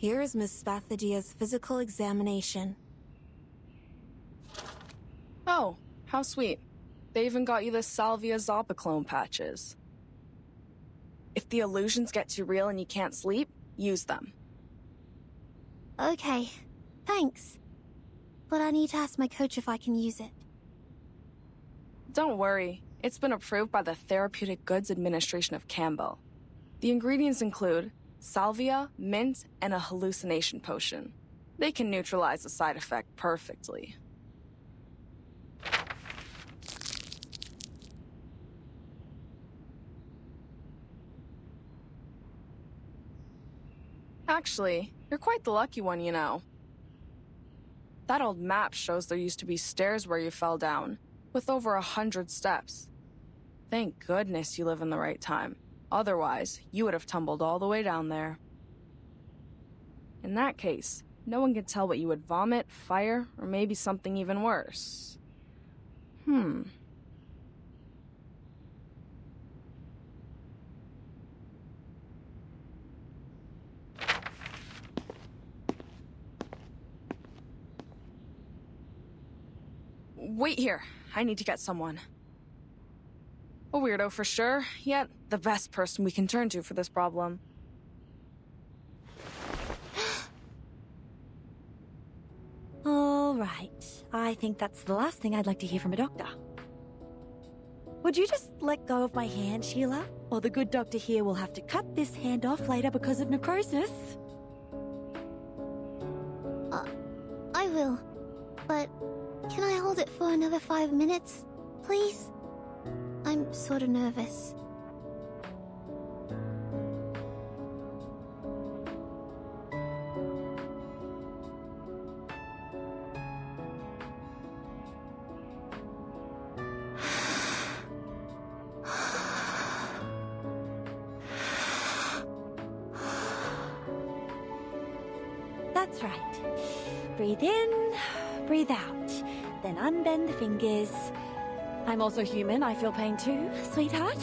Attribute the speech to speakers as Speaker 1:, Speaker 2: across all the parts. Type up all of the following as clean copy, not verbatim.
Speaker 1: Here is Miss Spathadia's physical examination.
Speaker 2: Oh, how sweet. They even got you the Salvia Zopiclone patches. If the illusions get too real and you can't sleep, use them.
Speaker 1: Okay, thanks. But I need to ask my coach if I can use it.
Speaker 2: Don't worry, it's been approved by the Therapeutic Goods Administration of Campbell. The ingredients include salvia, mint, and a hallucination potion. They can neutralize the side effect perfectly. Actually, you're quite the lucky one, you know. That old map shows there used to be stairs where you fell down, with over 100 steps. Thank goodness you live in the right time. Otherwise, you would have tumbled all the way down there. In that case, no one could tell what you would vomit, fire, or maybe something even worse. Wait here. I need to get someone. A weirdo for sure, yet the best person we can turn to for this problem.
Speaker 1: All right. I think that's the last thing I'd like to hear from a doctor. Would you just let go of my hand, Sheila? Or the good doctor here will have to cut this hand off later because of necrosis.
Speaker 3: I will. But can I hold it for another 5 minutes, please? I'm sort of nervous.
Speaker 1: That's right. Breathe in, breathe out. Then unbend the fingers. I'm also human, I feel pain too, sweetheart.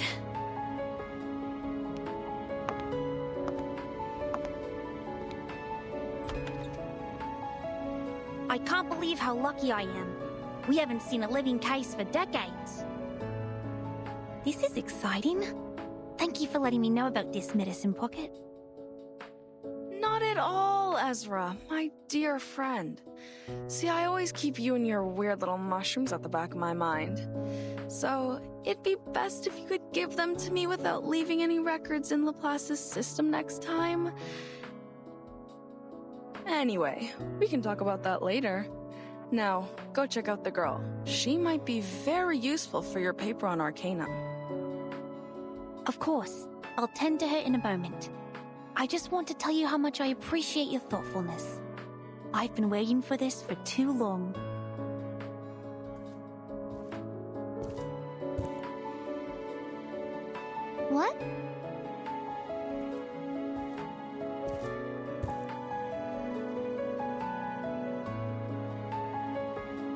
Speaker 3: I can't believe how lucky I am. We haven't seen a living case for decades.
Speaker 1: This is exciting. Thank you for letting me know about this, Medicine Pocket.
Speaker 2: Not at all, Ezra, my dear friend. See, I always keep you and your weird little mushrooms at the back of my mind. So, it'd be best if you could give them to me without leaving any records in Laplace's system next time. Anyway, we can talk about that later. Now, go check out the girl. She might be very useful for your paper on Arcanum.
Speaker 3: Of course. I'll tend to her in a moment. I just want to tell you how much I appreciate your thoughtfulness. I've been waiting for this for too long. What?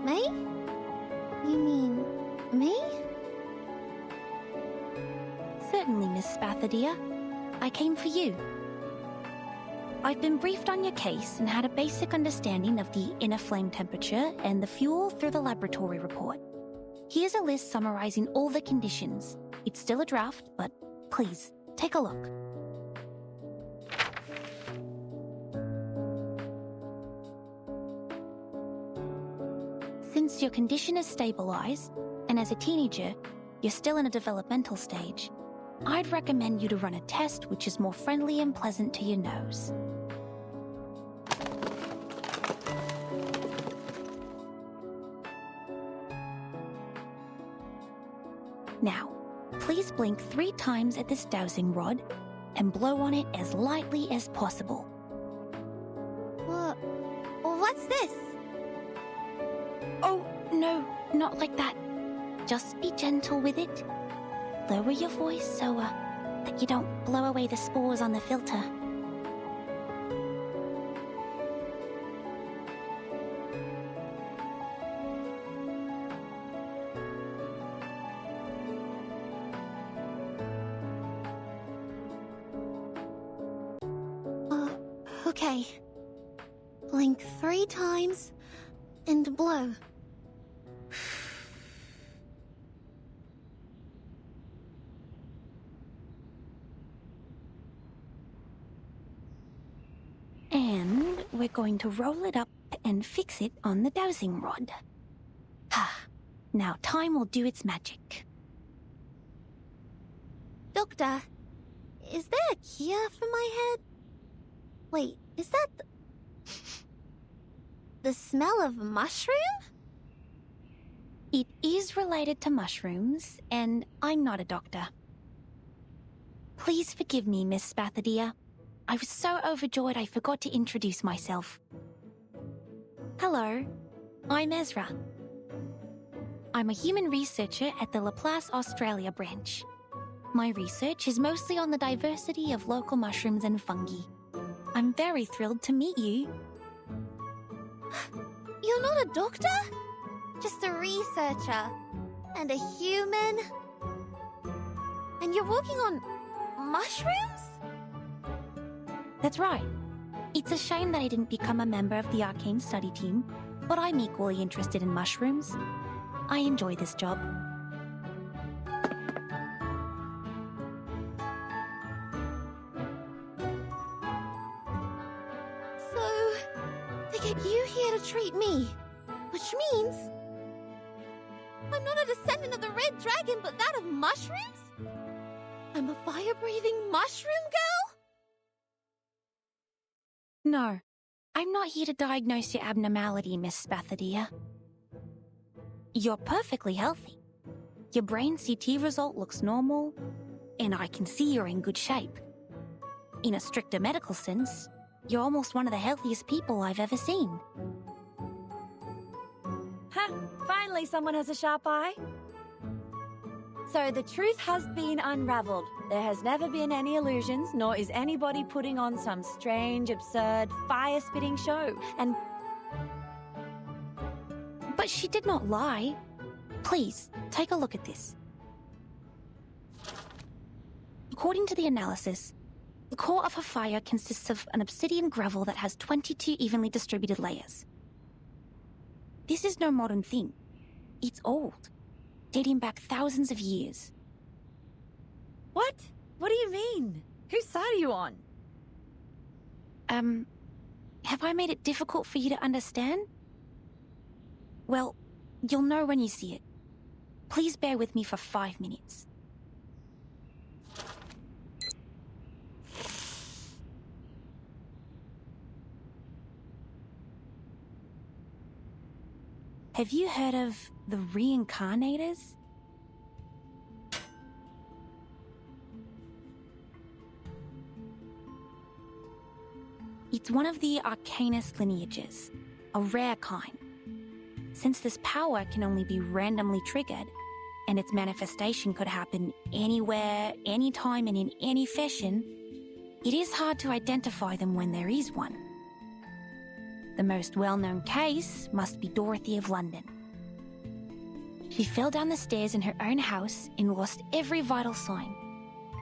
Speaker 3: May? You mean me?
Speaker 1: Certainly, Miss Spathadia. I came for you. I've been briefed on your case and had a basic understanding of the inner flame temperature and the fuel through the laboratory report. Here's a list summarizing all the conditions. It's still a draft, but please, take a look. Since your condition is stabilized, and as a teenager, you're still in a developmental stage, I'd recommend you to run a test which is more friendly and pleasant to your nose. Now, please blink 3 times at this dowsing rod and blow on it as lightly as possible.
Speaker 3: What's this?
Speaker 1: Oh, no, not like that. Just be gentle with it. Lower your voice so that you don't blow away the spores on the filter.
Speaker 3: Okay. Blink 3 times and blow.
Speaker 1: And we're going to roll it up and fix it on the dowsing rod. Now time will do its magic.
Speaker 3: Doctor, is there a cure for my head? Wait, is that the smell of mushroom?
Speaker 1: It is related to mushrooms, and I'm not a doctor. Please forgive me, Miss Spathadia. I was so overjoyed I forgot to introduce myself. Hello, I'm Ezra. I'm a human researcher at the Laplace Australia branch. My research is mostly on the diversity of local mushrooms and fungi. I'm very thrilled to meet you.
Speaker 3: You're not a doctor? Just a researcher. And a human? And you're working on mushrooms?
Speaker 1: That's right. It's a shame that I didn't become a member of the arcane study team, but I'm equally interested in mushrooms. I enjoy this job.
Speaker 3: So, they get you here to treat me, which means I'm not a descendant of the Red Dragon, but that of mushrooms? I'm a fire-breathing mushroom girl?
Speaker 1: No, I'm not here to diagnose your abnormality, Miss Spathadia. You're perfectly healthy. Your brain CT result looks normal, and I can see you're in good shape. In a stricter medical sense, you're almost one of the healthiest people I've ever seen.
Speaker 4: Ha! Finally someone has a sharp eye. So the truth has been unraveled. There has never been any illusions, nor is anybody putting on some strange, absurd, fire-spitting show. And
Speaker 1: But she did not lie. Please, take a look at this. According to the analysis, the core of her fire consists of an obsidian gravel that has 22 evenly distributed layers. This is no modern thing. It's old, dating back thousands of years.
Speaker 4: what? What do you mean? Whose side are you on?
Speaker 1: Have I made it difficult for you to understand? Well, you'll know when you see it. Please bear with me for 5 minutes. Have you heard of the reincarnators? It's one of the arcanist lineages, a rare kind. Since this power can only be randomly triggered, and its manifestation could happen anywhere, anytime, and in any fashion, it is hard to identify them when there is one. The most well-known case must be Dorothy of London. She fell down the stairs in her own house and lost every vital sign,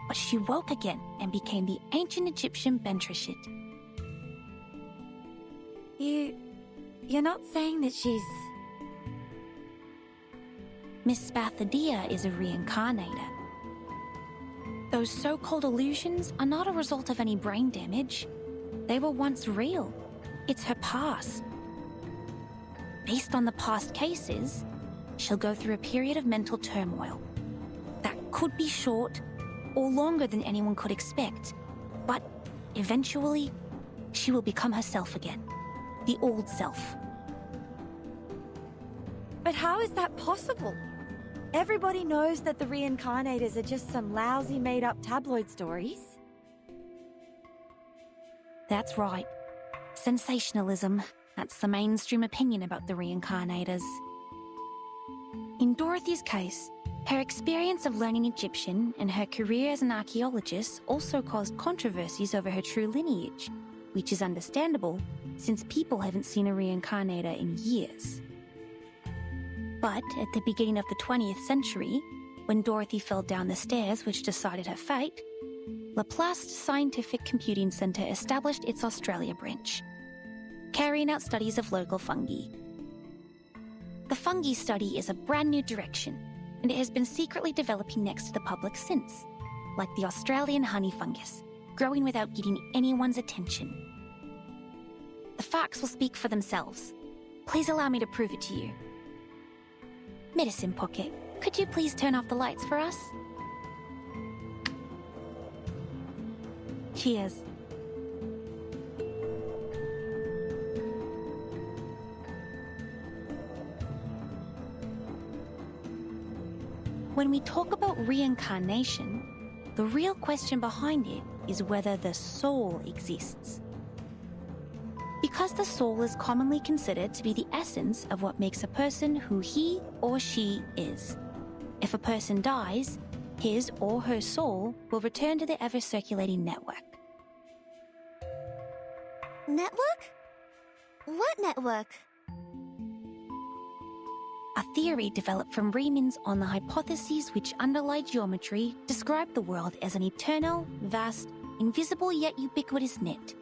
Speaker 1: but she woke again and became the ancient Egyptian Bentreshit.
Speaker 4: You're not saying that she's...
Speaker 1: Miss Spathadia is a reincarnator. Those so-called illusions are not a result of any brain damage. They were once real. It's her past. Based on the past cases, she'll go through a period of mental turmoil. That could be short or longer than anyone could expect, but eventually, she will become herself again. The old self.
Speaker 4: But how is that possible? Everybody knows that the reincarnators are just some lousy made-up tabloid stories.
Speaker 1: That's right. Sensationalism. That's the mainstream opinion about the reincarnators. In Dorothy's case, her experience of learning Egyptian and her career as an archaeologist also caused controversies over her true lineage, which is understandable since people haven't seen a reincarnator in years. But at the beginning of the 20th century, when Dorothy fell down the stairs which decided her fate, Laplace Scientific Computing Centre established its Australia branch, carrying out studies of local fungi. The fungi study is a brand new direction, and it has been secretly developing next to the public since, like the Australian honey fungus, growing without getting anyone's attention. The facts will speak for themselves. Please allow me to prove it to you. Medicine Pocket, could you please turn off the lights for us? Cheers. When we talk about reincarnation, the real question behind it is whether the soul exists. Because the soul is commonly considered to be the essence of what makes a person who he or she is. If a person dies, his or her soul will return to the ever-circulating network.
Speaker 3: Network? What network?
Speaker 1: A theory developed from Riemann's on the hypotheses which underlie geometry describe the world as an eternal, vast, invisible yet ubiquitous net.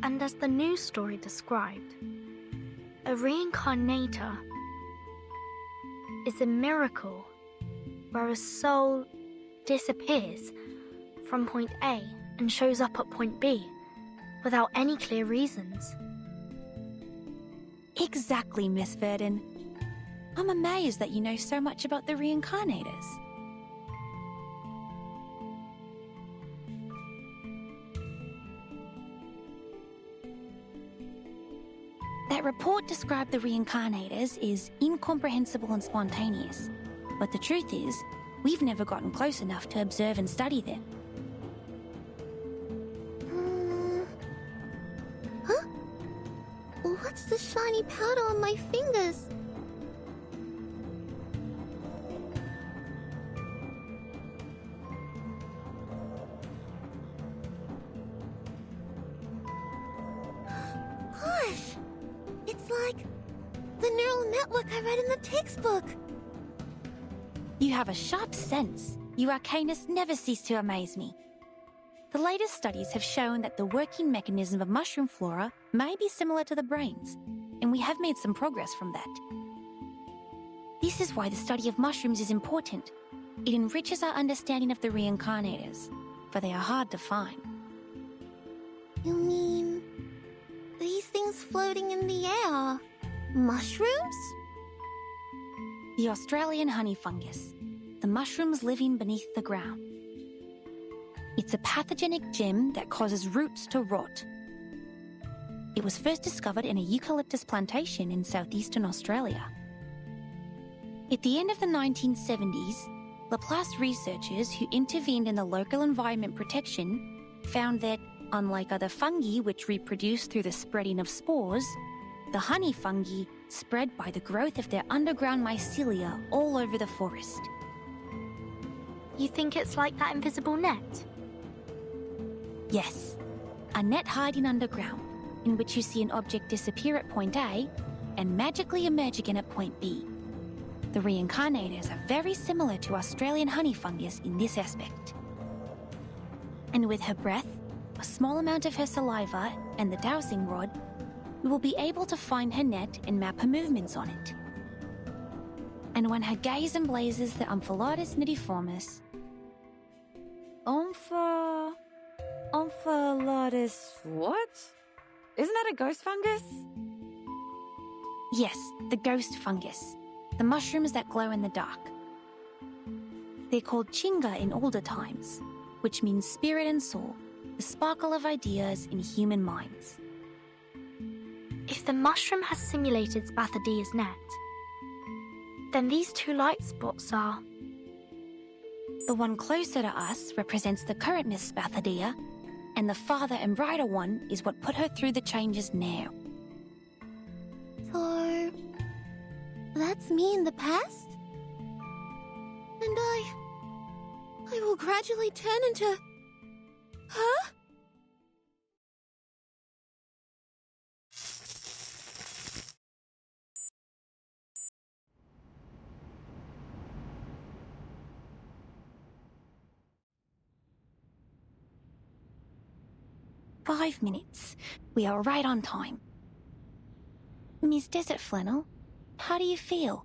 Speaker 5: And as the news story described, a reincarnator is a miracle where a soul disappears from point A and shows up at point B without any clear reasons.
Speaker 1: Exactly, Miss Verdon. I'm amazed that you know so much about the reincarnators. That report described the reincarnators is incomprehensible and spontaneous. But the truth is, we've never gotten close enough to observe and study them.
Speaker 3: Huh? What's the shiny powder on my fingers? Gosh! It's like the neural network I read in the textbook.
Speaker 1: You have a sharp sense. You arcanists never cease to amaze me. The latest studies have shown that the working mechanism of mushroom flora may be similar to the brain's, and we have made some progress from that. This is why the study of mushrooms is important. It enriches our understanding of the reincarnators, for they are hard to find.
Speaker 3: You mean these things floating in the air? Mushrooms?
Speaker 1: The Australian honey fungus, the mushrooms living beneath the ground. It's a pathogenic gem that causes roots to rot. It was first discovered in a eucalyptus plantation in southeastern Australia. At the end of the 1970s, Laplace researchers who intervened in the local environment protection found that, unlike other fungi which reproduce through the spreading of spores, the honey fungi spread by the growth of their underground mycelia all over the forest.
Speaker 5: You think it's like that invisible net?
Speaker 1: Yes, a net hiding underground, in which you see an object disappear at point A and magically emerge again at point B. The reincarnators are very similar to Australian honey fungus in this aspect. And with her breath, a small amount of her saliva, and the dowsing rod, we will be able to find her net and map her movements on it. And when her gaze emblazes the Omphalotus nidiformis...
Speaker 4: Omphalotus what? Isn't that a ghost fungus?
Speaker 1: Yes, the ghost fungus. The mushrooms that glow in the dark. They're called Chinga in older times, which means spirit and soul, the sparkle of ideas in human minds.
Speaker 5: If the mushroom has simulated Spathodia's net, then these two light spots are...
Speaker 1: The one closer to us represents the current Miss Spathodia, and the farther and brighter one is what put her through the changes now.
Speaker 3: So... that's me in the past? And I will gradually turn into... Huh?
Speaker 1: 5 minutes. We are right on time. Miss Desert Flannel, how do you feel?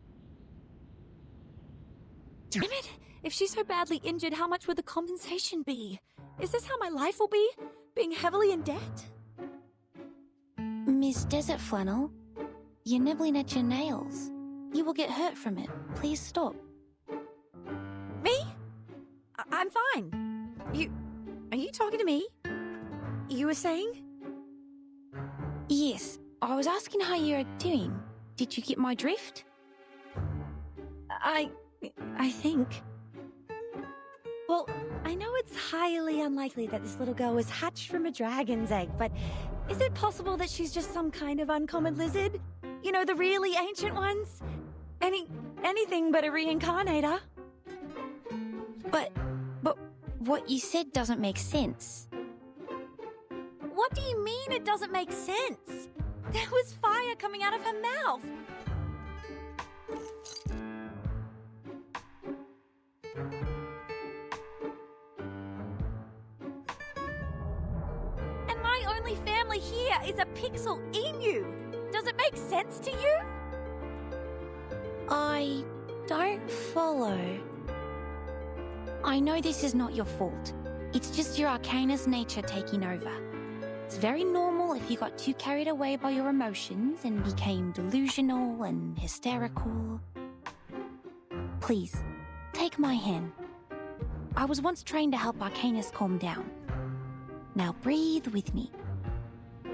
Speaker 4: Damn it! If she's so badly injured, how much would the compensation be? Is this how my life will be? Being heavily in debt?
Speaker 1: Miss Desert Flannel, you're nibbling at your nails. You will get hurt from it. Please stop.
Speaker 4: Me? I'm fine. Are you talking to me? You were saying?
Speaker 1: Yes, I was asking how you're doing. Did you get my drift?
Speaker 4: I think. Well, I know it's highly unlikely that this little girl was hatched from a dragon's egg, but is it possible that she's just some kind of uncommon lizard? You know, the really ancient ones? Anything but a reincarnator.
Speaker 1: But what you said doesn't make sense.
Speaker 4: What do you mean it doesn't make sense? There was fire coming out of her mouth. And my only family here is a pixel emu. Does it make sense to you?
Speaker 1: I don't follow. I know this is not your fault. It's just your Arcanist nature taking over. It's very normal if you got too carried away by your emotions and became delusional and hysterical. Please, take my hand. I was once trained to help Arcanists calm down. Now breathe with me.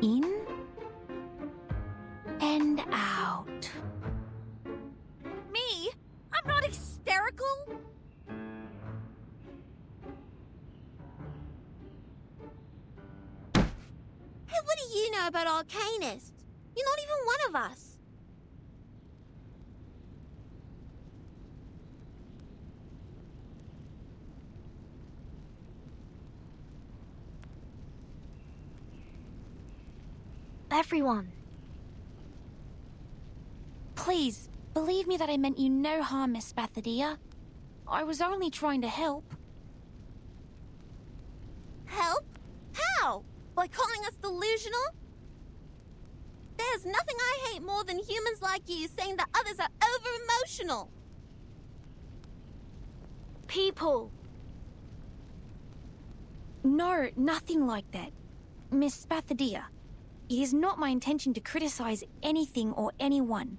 Speaker 1: In and out.
Speaker 4: Me? I'm not hysterical.
Speaker 3: Hey, what do you know about Arcanists? You're not even one of us.
Speaker 5: Everyone.
Speaker 1: Please, believe me that I meant you no harm, Miss Spathadia. I was only trying to help.
Speaker 3: Help? How? By calling us delusional? There's nothing I hate more than humans like you saying that others are over-emotional.
Speaker 5: People.
Speaker 1: No, nothing like that. Miss Spathadia, it is not my intention to criticize anything or anyone.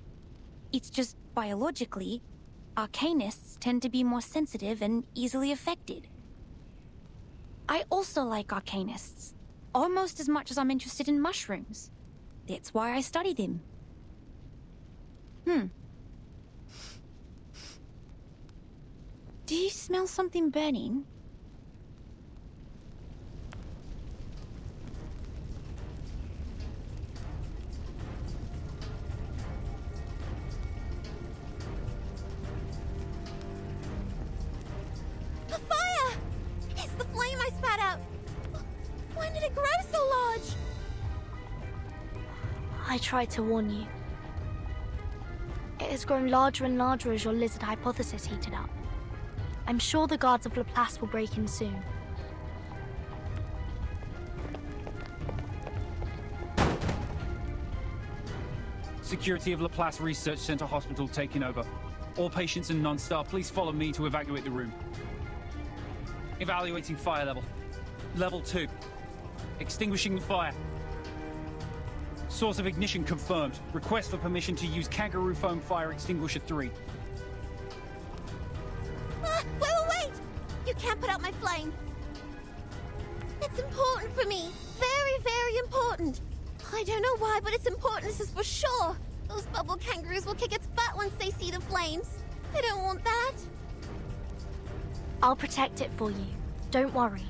Speaker 1: It's just, biologically, Arcanists tend to be more sensitive and easily affected. I also like Arcanists, almost as much as I'm interested in mushrooms. That's why I study them. Do you smell something burning?
Speaker 3: The fire! It's the flame I spat out. When did it grow so large?
Speaker 5: I tried to warn you. It has grown larger and larger as your lizard hypothesis heated up. I'm sure the guards of Laplace will break in soon.
Speaker 6: Security of Laplace Research Center Hospital taking over. All patients and non-staff, please follow me to evacuate the room. Evaluating fire level. Level 2. Extinguishing the fire. Source of ignition confirmed. Request for permission to use Kangaroo Foam Fire Extinguisher 3.
Speaker 3: Wait! You can't put out my flame. It's important for me. Very, very important. I don't know why, but its importance is for sure. Those bubble kangaroos will kick its butt once they see the flames. I don't want that.
Speaker 5: I'll protect it for you. Don't worry.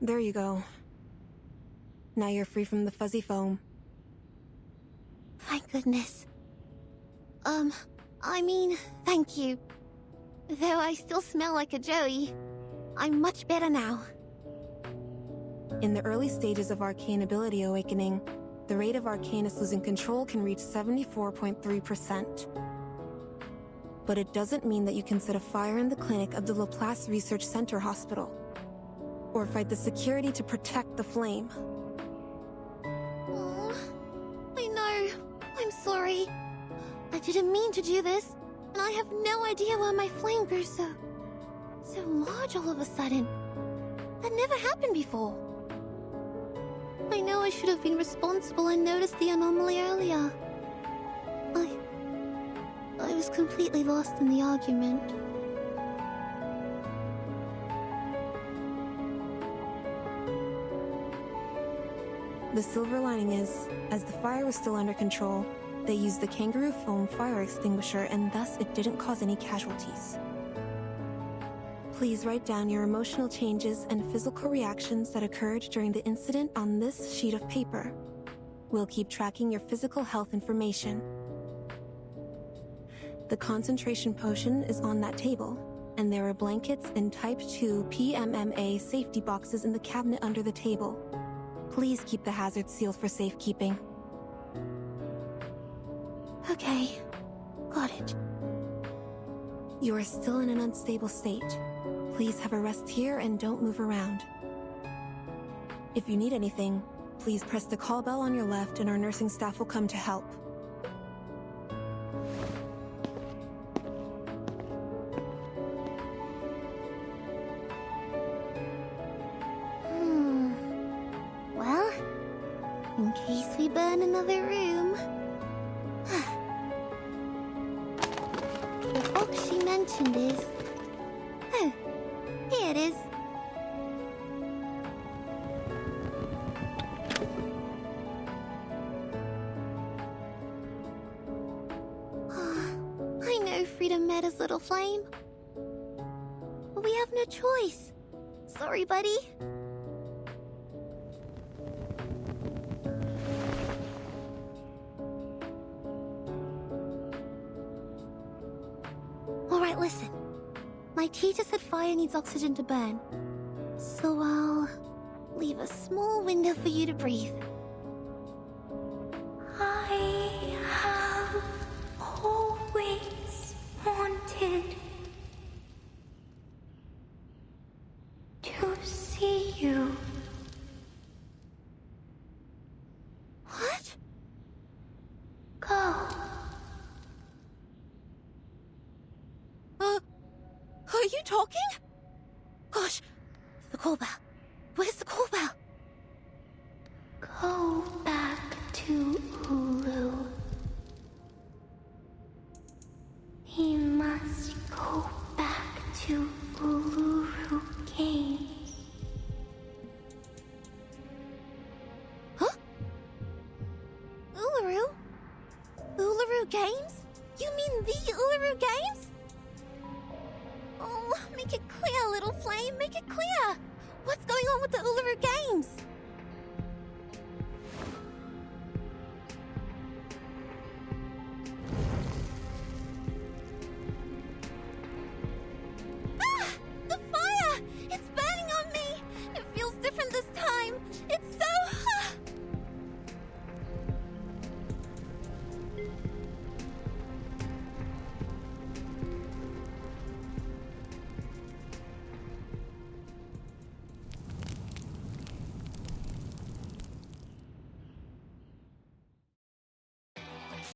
Speaker 7: There you go. Now you're free from the fuzzy foam.
Speaker 3: Thank goodness. Thank you. Though I still smell like a Joey, I'm much better now.
Speaker 7: In the early stages of arcane ability awakening, the rate of Arcanus losing control can reach 74.3%. But it doesn't mean that you can set a fire in the clinic of the Laplace Research Center Hospital, or fight the security to protect the flame.
Speaker 3: Oh, I know. I'm sorry. I didn't mean to do this, and I have no idea why my flame grew so large all of a sudden. That never happened before. I know I should have been responsible and noticed the anomaly earlier. I was completely lost in the argument.
Speaker 7: The silver lining is, as the fire was still under control, they used the kangaroo foam fire extinguisher and thus it didn't cause any casualties. Please write down your emotional changes and physical reactions that occurred during the incident on this sheet of paper. We'll keep tracking your physical health information. The concentration potion is on that table, and there are blankets and Type 2 PMMA safety boxes in the cabinet under the table. Please keep the hazard sealed for safekeeping.
Speaker 3: Okay, got it.
Speaker 7: You are still in an unstable state. Please have a rest here and don't move around. If you need anything, please press the call bell on your left and our nursing staff will come to help.
Speaker 3: Well, in case we burn another room. The box she mentioned is... Oh, here it is. I know Freedom Meta's little flame. But we have no choice. Sorry, buddy. Alright, listen. My teacher said fire needs oxygen to burn. So I'll leave a small window for you to breathe.
Speaker 5: I have always wanted to see you.
Speaker 3: What?
Speaker 5: Go.
Speaker 3: Are you talking? Gosh, the call bell. Where's the call bell?
Speaker 5: Go back to Ulu. He must go back to Uluru Games.
Speaker 3: Huh? Uluru? Uluru Games? You mean the Uluru Games? Oh, make it clear, little flame, make it clear! What's going on with the Uluru Games?